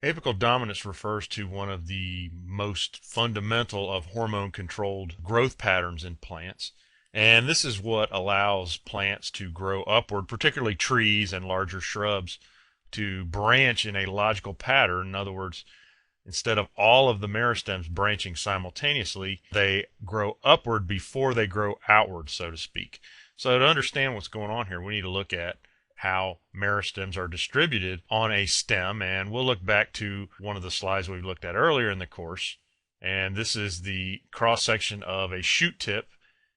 Apical dominance refers to one of the most fundamental of hormone-controlled growth patterns in plants. And this is what allows plants to grow upward, particularly trees and larger shrubs, to branch in a logical pattern. In other words, instead of all of the meristems branching simultaneously, they grow upward before they grow outward, so to speak. So to understand what's going on here, we need to look at how meristems are distributed on a stem, and we'll look back to one of the slides we looked at earlier in the course. And this is the cross-section of a shoot tip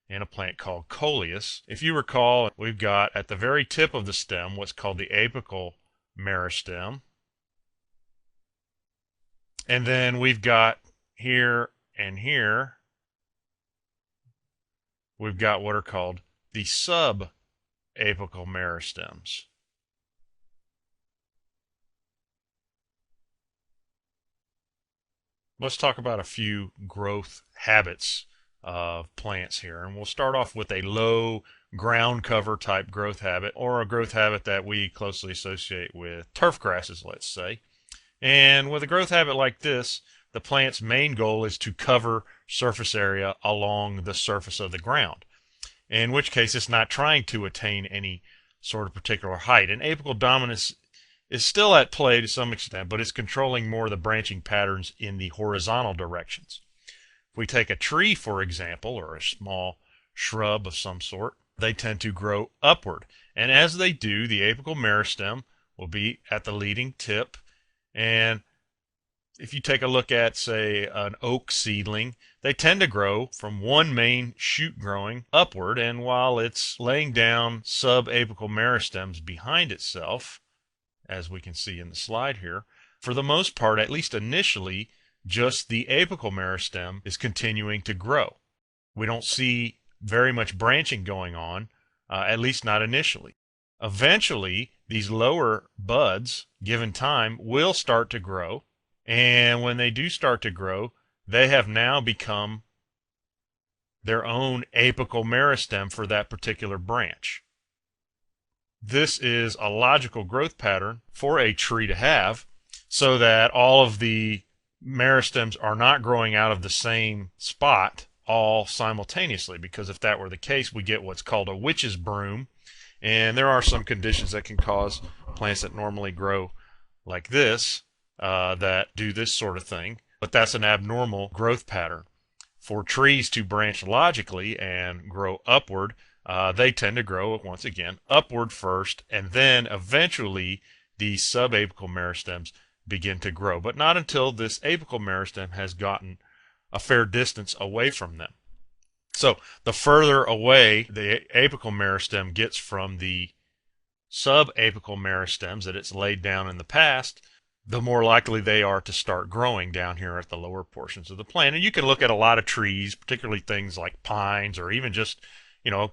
in a plant called Coleus. If you recall, we've got at the very tip of the stem what's called the apical meristem. And then we've got here and here, we've got what are called the subapical meristems. Let's talk about a few growth habits of plants here. And we'll start off with a low ground cover type growth habit, or a growth habit that we closely associate with turf grasses, let's say. And with a growth habit like this, the plant's main goal is to cover surface area along the surface of the ground, in which case it's not trying to attain any sort of particular height. And apical dominance is still at play to some extent, but it's controlling more of the branching patterns in the horizontal directions. If we take a tree, for example, or a small shrub of some sort, they tend to grow upward. And as they do, the apical meristem will be at the leading tip. And if you take a look at, say, an oak seedling, they tend to grow from one main shoot growing upward, and while it's laying down subapical meristems behind itself, as we can see in the slide here, for the most part, at least initially, just the apical meristem is continuing to grow. We don't see very much branching going on, at least not initially. Eventually, these lower buds, given time, will start to grow. And when they do start to grow, they have now become their own apical meristem for that particular branch. This is a logical growth pattern for a tree to have, so that all of the meristems are not growing out of the same spot all simultaneously, because if that were the case, we get what's called a witch's broom. And there are some conditions that can cause plants that normally grow like this that do this sort of thing, but that's an abnormal growth pattern. For trees to branch logically and grow upward, they tend to grow, once again, upward first, and then eventually the subapical meristems begin to grow, but not until this apical meristem has gotten a fair distance away from them. So the further away the apical meristem gets from the subapical meristems that it's laid down in the past, the more likely they are to start growing down here at the lower portions of the plant. And you can look at a lot of trees, particularly things like pines, or even just,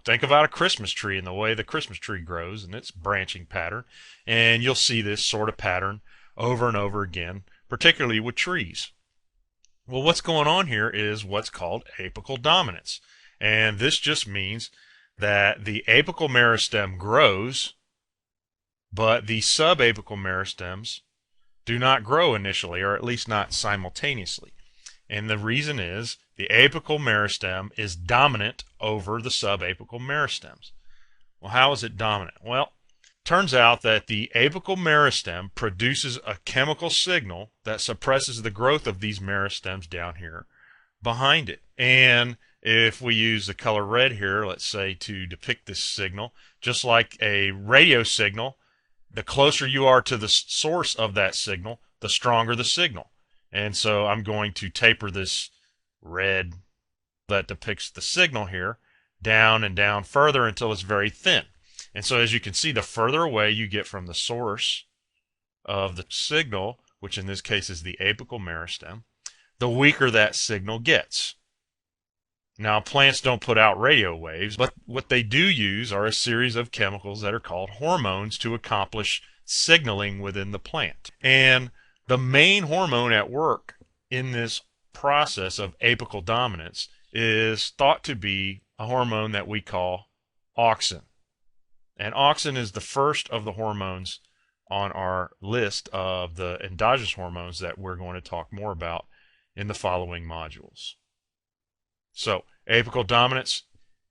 think about a Christmas tree and the way the Christmas tree grows and its branching pattern. And you'll see this sort of pattern over and over again, particularly with trees. Well, what's going on here is what's called apical dominance. And this just means that the apical meristem grows, but the subapical meristems do not grow initially, or at least not simultaneously. And the reason is the apical meristem is dominant over the subapical meristems. Well, how is it dominant? Well, turns out that the apical meristem produces a chemical signal that suppresses the growth of these meristems down here behind it. And if we use the color red here, let's say, to depict this signal, just like a radio signal, the closer you are to the source of that signal, the stronger the signal. And so I'm going to taper this red that depicts the signal here down and down further until it's very thin. And so as you can see, the further away you get from the source of the signal, which in this case is the apical meristem, the weaker that signal gets. Now, plants don't put out radio waves, but what they do use are a series of chemicals that are called hormones to accomplish signaling within the plant. And the main hormone at work in this process of apical dominance is thought to be a hormone that we call auxin. And auxin is the first of the hormones on our list of the endogenous hormones that we're going to talk more about in the following modules. So, apical dominance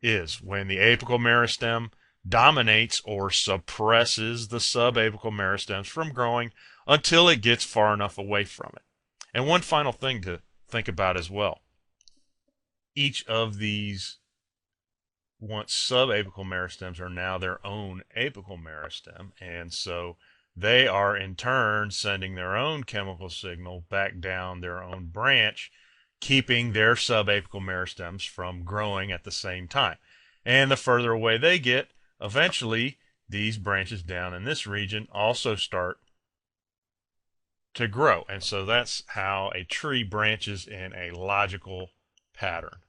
is when the apical meristem dominates or suppresses the subapical meristems from growing until it gets far enough away from it. And one final thing to think about as well. Each of these once subapical meristems are now their own apical meristem, and so they are in turn sending their own chemical signal back down their own branch, keeping their subapical meristems from growing at the same time. And the further away they get, eventually these branches down in this region also start to grow. And so that's how a tree branches in a logical pattern.